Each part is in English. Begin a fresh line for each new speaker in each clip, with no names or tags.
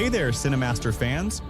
Hey there, Cinemaster fans!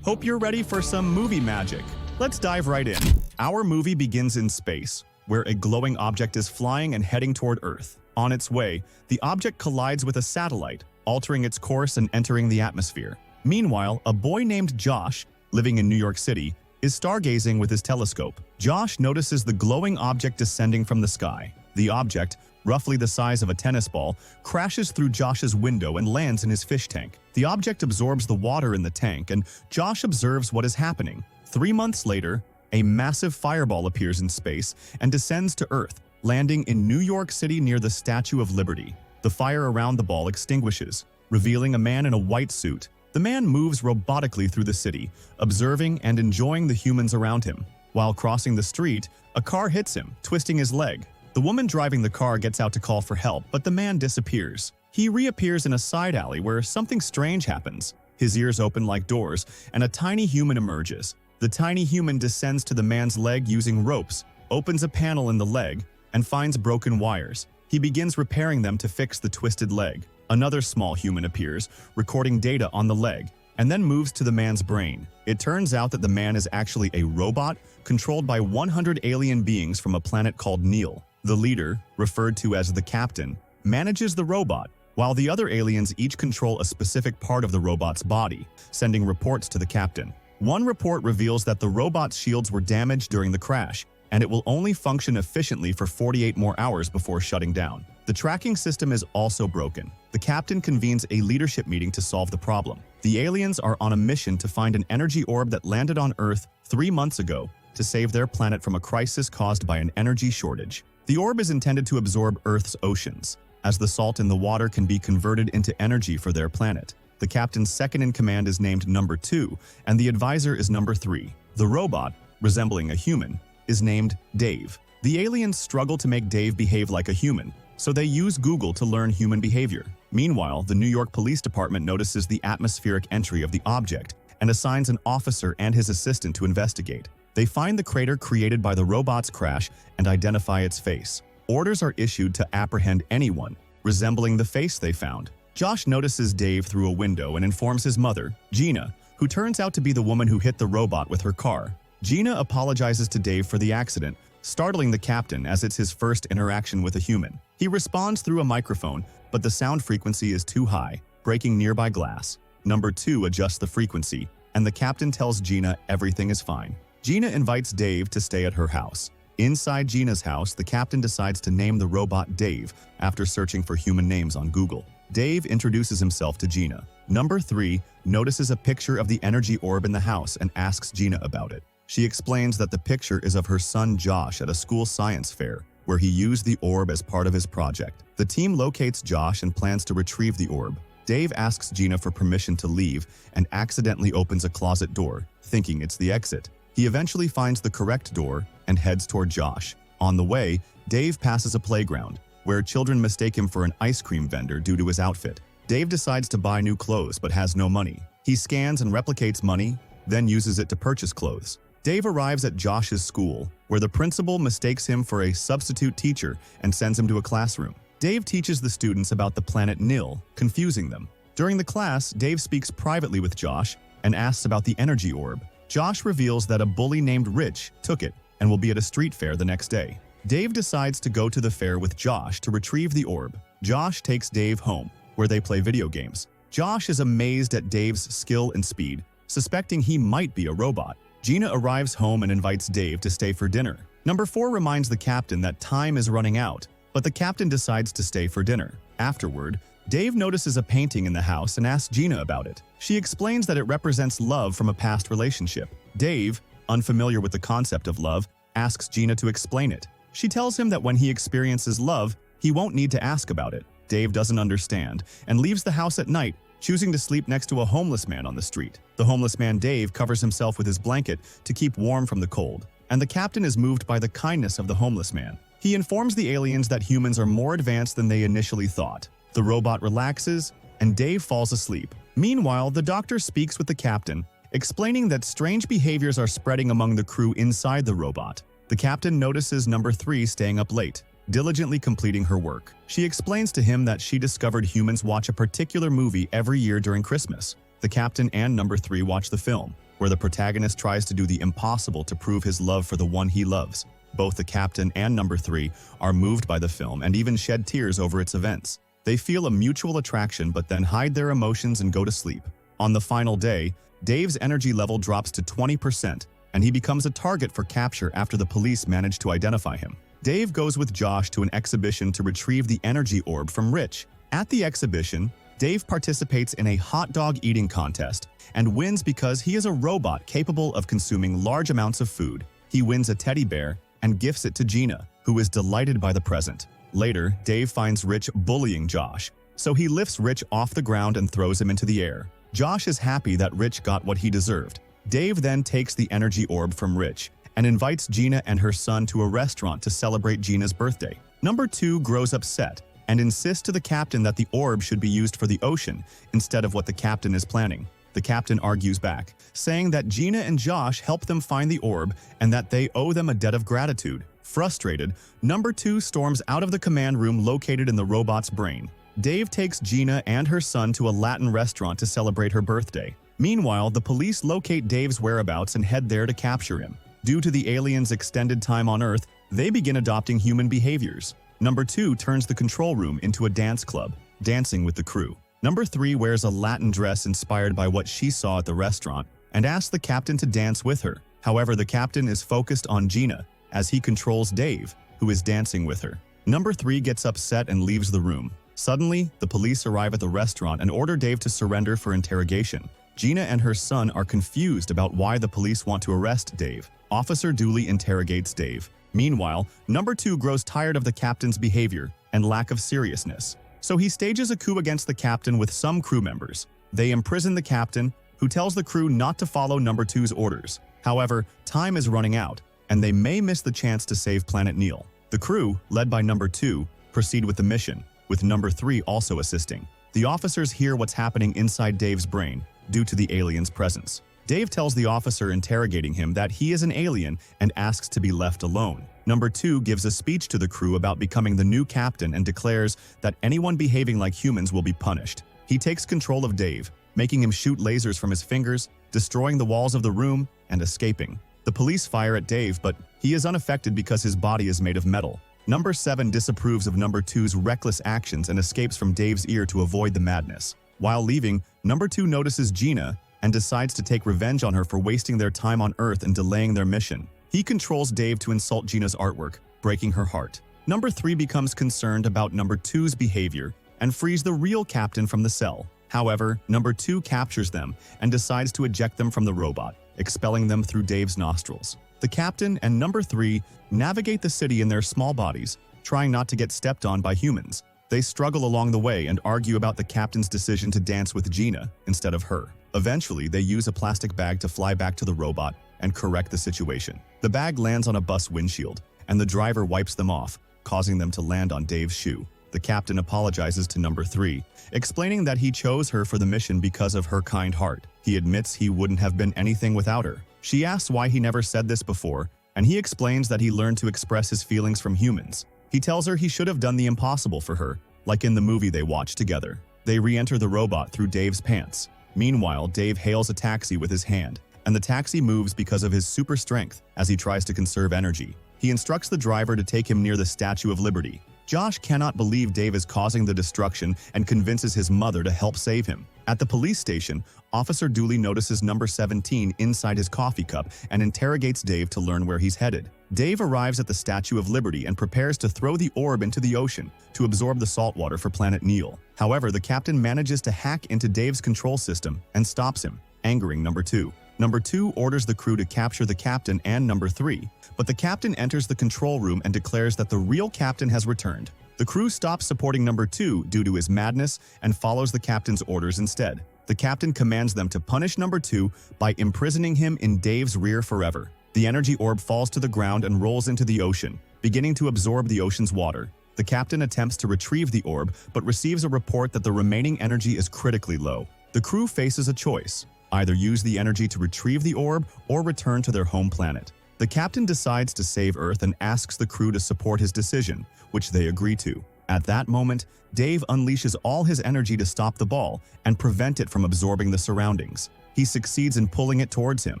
Hope you're ready for some movie magic. Let's dive right in. Our movie begins in space, where a glowing object is flying and heading toward Earth. On its way, the object collides with a satellite, altering its course and entering the atmosphere. Meanwhile, a boy named Josh, living in New York City, is stargazing with his telescope. Josh notices the glowing object descending from the sky. The object, roughly the size of a tennis ball, crashes through Josh's window and lands in his fish tank. The object absorbs the water in the tank, and Josh observes what is happening. 3 months later, a massive fireball appears in space and descends to Earth, landing in New York City near the Statue of Liberty. The fire around the ball extinguishes, revealing a man in a white suit. The man moves robotically through the city, observing and enjoying the humans around him. While crossing the street, a car hits him, twisting his leg. The woman driving the car gets out to call for help, but the man disappears. He reappears in a side alley where something strange happens. His ears open like doors, and a tiny human emerges. The tiny human descends to the man's leg using ropes, opens a panel in the leg, and finds broken wires. He begins repairing them to fix the twisted leg. Another small human appears, recording data on the leg, and then moves to the man's brain. It turns out that the man is actually a robot controlled by 100 alien beings from a planet called Neil. The leader, referred to as the captain, manages the robot, while the other aliens each control a specific part of the robot's body, sending reports to the captain. One report reveals that the robot's shields were damaged during the crash, and it will only function efficiently for 48 more hours before shutting down. The tracking system is also broken. The captain convenes a leadership meeting to solve the problem. The aliens are on a mission to find an energy orb that landed on Earth 3 months ago to save their planet from a crisis caused by an energy shortage. The orb is intended to absorb Earth's oceans, as the salt in the water can be converted into energy for their planet. The captain's second-in-command is named Number 2, and the advisor is Number 3. The robot, resembling a human, is named Dave. The aliens struggle to make Dave behave like a human, so they use Google to learn human behavior. Meanwhile, the New York Police Department notices the atmospheric entry of the object and assigns an officer and his assistant to investigate. They find the crater created by the robot's crash and identify its face. Orders are issued to apprehend anyone resembling the face they found. Josh notices Dave through a window and informs his mother, Gina, who turns out to be the woman who hit the robot with her car. Gina apologizes to Dave for the accident, startling the captain as it's his first interaction with a human. He responds through a microphone, but the sound frequency is too high, breaking nearby glass. Number 2 adjusts the frequency, and the captain tells Gina everything is fine. Gina invites Dave to stay at her house. Inside Gina's house, the captain decides to name the robot Dave after searching for human names on Google. Dave introduces himself to Gina. Number 3 notices a picture of the energy orb in the house and asks Gina about it. She explains that the picture is of her son Josh at a school science fair, where he used the orb as part of his project. The team locates Josh and plans to retrieve the orb. Dave asks Gina for permission to leave and accidentally opens a closet door, thinking it's the exit. He eventually finds the correct door and heads toward Josh. On the way, Dave passes a playground, where children mistake him for an ice cream vendor due to his outfit. Dave decides to buy new clothes but has no money. He scans and replicates money, then uses it to purchase clothes. Dave arrives at Josh's school, where the principal mistakes him for a substitute teacher and sends him to a classroom. Dave teaches the students about the planet Nil, confusing them. During the class, Dave speaks privately with Josh and asks about the energy orb. Josh reveals that a bully named Rich took it and will be at a street fair the next day. Dave decides to go to the fair with Josh to retrieve the orb. Josh takes Dave home, where they play video games. Josh is amazed at Dave's skill and speed, suspecting he might be a robot. Gina arrives home and invites Dave to stay for dinner. Number 4 reminds the captain that time is running out, but the captain decides to stay for dinner. Afterward, Dave notices a painting in the house and asks Gina about it. She explains that it represents love from a past relationship. Dave, unfamiliar with the concept of love, asks Gina to explain it. She tells him that when he experiences love, he won't need to ask about it. Dave doesn't understand and leaves the house at night, choosing to sleep next to a homeless man on the street. The homeless man Dave covers himself with his blanket to keep warm from the cold, and the captain is moved by the kindness of the homeless man. He informs the aliens that humans are more advanced than they initially thought. The robot relaxes, and Dave falls asleep. Meanwhile, the doctor speaks with the captain, explaining that strange behaviors are spreading among the crew inside the robot. The captain notices number 3 staying up late, diligently completing her work. She explains to him that she discovered humans watch a particular movie every year during Christmas. The captain and number 3 watch the film, where the protagonist tries to do the impossible to prove his love for the one he loves. Both the captain and number 3 are moved by the film and even shed tears over its events. They feel a mutual attraction but then hide their emotions and go to sleep. On the final day, Dave's energy level drops to 20%, and he becomes a target for capture after the police manage to identify him. Dave goes with Josh to an exhibition to retrieve the energy orb from Rich. At the exhibition, Dave participates in a hot dog eating contest and wins because he is a robot capable of consuming large amounts of food. He wins a teddy bear and gifts it to Gina, who is delighted by the present. Later, Dave finds Rich bullying Josh, so he lifts Rich off the ground and throws him into the air. Josh is happy that Rich got what he deserved. Dave then takes the energy orb from Rich and invites Gina and her son to a restaurant to celebrate Gina's birthday. Number 2 grows upset and insists to the captain that the orb should be used for the ocean instead of what the captain is planning. The captain argues back, saying that Gina and Josh helped them find the orb and that they owe them a debt of gratitude. Frustrated, number 2 storms out of the command room located in the robot's brain. Dave takes Gina and her son to a Latin restaurant to celebrate her birthday. Meanwhile, the police locate Dave's whereabouts and head there to capture him. Due to the aliens' extended time on Earth, they begin adopting human behaviors. Number 2 turns the control room into a dance club, dancing with the crew. Number 3 wears a Latin dress inspired by what she saw at the restaurant and asks the captain to dance with her. However, the captain is focused on Gina as he controls Dave, who is dancing with her. Number 3 gets upset and leaves the room. Suddenly, the police arrive at the restaurant and order Dave to surrender for interrogation. Gina and her son are confused about why the police want to arrest Dave. Officer Dooley interrogates Dave. Meanwhile, number 2 grows tired of the captain's behavior and lack of seriousness, so he stages a coup against the captain with some crew members. They imprison the captain, who tells the crew not to follow number 2's orders. However, time is running out, and they may miss the chance to save Planet Neil. The crew, led by number 2, proceed with the mission, with number 3 also assisting. The officers hear what's happening inside Dave's brain due to the alien's presence. Dave tells the officer interrogating him that he is an alien and asks to be left alone. Number 2 gives a speech to the crew about becoming the new captain and declares that anyone behaving like humans will be punished. He takes control of Dave, making him shoot lasers from his fingers, destroying the walls of the room, and escaping. The police fire at Dave, but he is unaffected because his body is made of metal. Number 7 disapproves of number 2's reckless actions and escapes from Dave's ear to avoid the madness. While leaving, number 2 notices Gina and decides to take revenge on her for wasting their time on Earth and delaying their mission. He controls Dave to insult Gina's artwork, breaking her heart. Number 3 becomes concerned about number 2's behavior and frees the real captain from the cell. However, number 2 captures them and decides to eject them from the robot, expelling them through Dave's nostrils. The captain and number 3 navigate the city in their small bodies, trying not to get stepped on by humans. They struggle along the way and argue about the captain's decision to dance with Gina instead of her. Eventually, they use a plastic bag to fly back to the robot and correct the situation. The bag lands on a bus windshield, and the driver wipes them off, causing them to land on Dave's shoe. The captain apologizes to number 3, explaining that he chose her for the mission because of her kind heart. He admits he wouldn't have been anything without her. She asks why he never said this before, and he explains that he learned to express his feelings from humans. He tells her he should have done the impossible for her, like in the movie they watched together. They re-enter the robot through Dave's pants. Meanwhile, Dave hails a taxi with his hand, and the taxi moves because of his super strength as he tries to conserve energy. He instructs the driver to take him near the Statue of Liberty. Josh cannot believe Dave is causing the destruction and convinces his mother to help save him. At the police station, Officer Dooley notices number 17 inside his coffee cup and interrogates Dave to learn where he's headed. Dave arrives at the Statue of Liberty and prepares to throw the orb into the ocean to absorb the salt water for Planet Neil. However, the captain manages to hack into Dave's control system and stops him, angering number 2. Number 2 orders the crew to capture the captain and number 3, but the captain enters the control room and declares that the real captain has returned. The crew stops supporting number 2 due to his madness and follows the captain's orders instead. The captain commands them to punish number 2 by imprisoning him in Dave's rear forever. The energy orb falls to the ground and rolls into the ocean, beginning to absorb the ocean's water. The captain attempts to retrieve the orb, but receives a report that the remaining energy is critically low. The crew faces a choice: either use the energy to retrieve the orb or return to their home planet. The captain decides to save Earth and asks the crew to support his decision, which they agree to. At that moment, Dave unleashes all his energy to stop the ball and prevent it from absorbing the surroundings. He succeeds in pulling it towards him,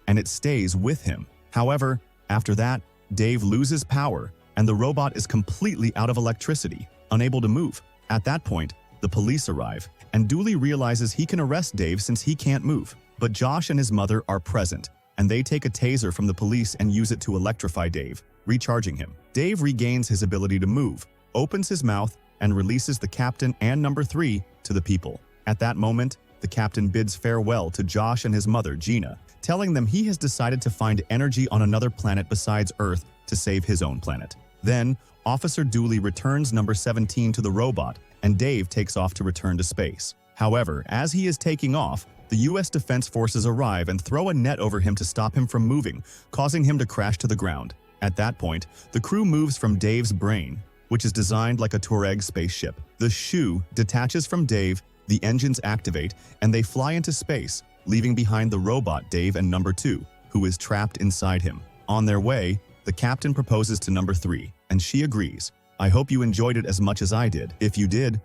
and it stays with him. However, after that, Dave loses power, and the robot is completely out of electricity, unable to move. At that point, the police arrive, and Dooley realizes he can arrest Dave since he can't move. But Josh and his mother are present, and they take a taser from the police and use it to electrify Dave, recharging him. Dave regains his ability to move, opens his mouth, and releases the captain and number 3 to the people. At that moment, the captain bids farewell to Josh and his mother, Gina, telling them he has decided to find energy on another planet besides Earth to save his own planet. Then, Officer Dooley returns number 17 to the robot, and Dave takes off to return to space. However, as he is taking off, the U.S. Defense Forces arrive and throw a net over him to stop him from moving, causing him to crash to the ground. At that point, the crew moves from Dave's brain, which is designed like a Touareg spaceship. The shoe detaches from Dave, the engines activate, and they fly into space, leaving behind the robot Dave and number 2, who is trapped inside him. On their way, the captain proposes to number 3, and she agrees. I hope you enjoyed it as much as I did. If you did,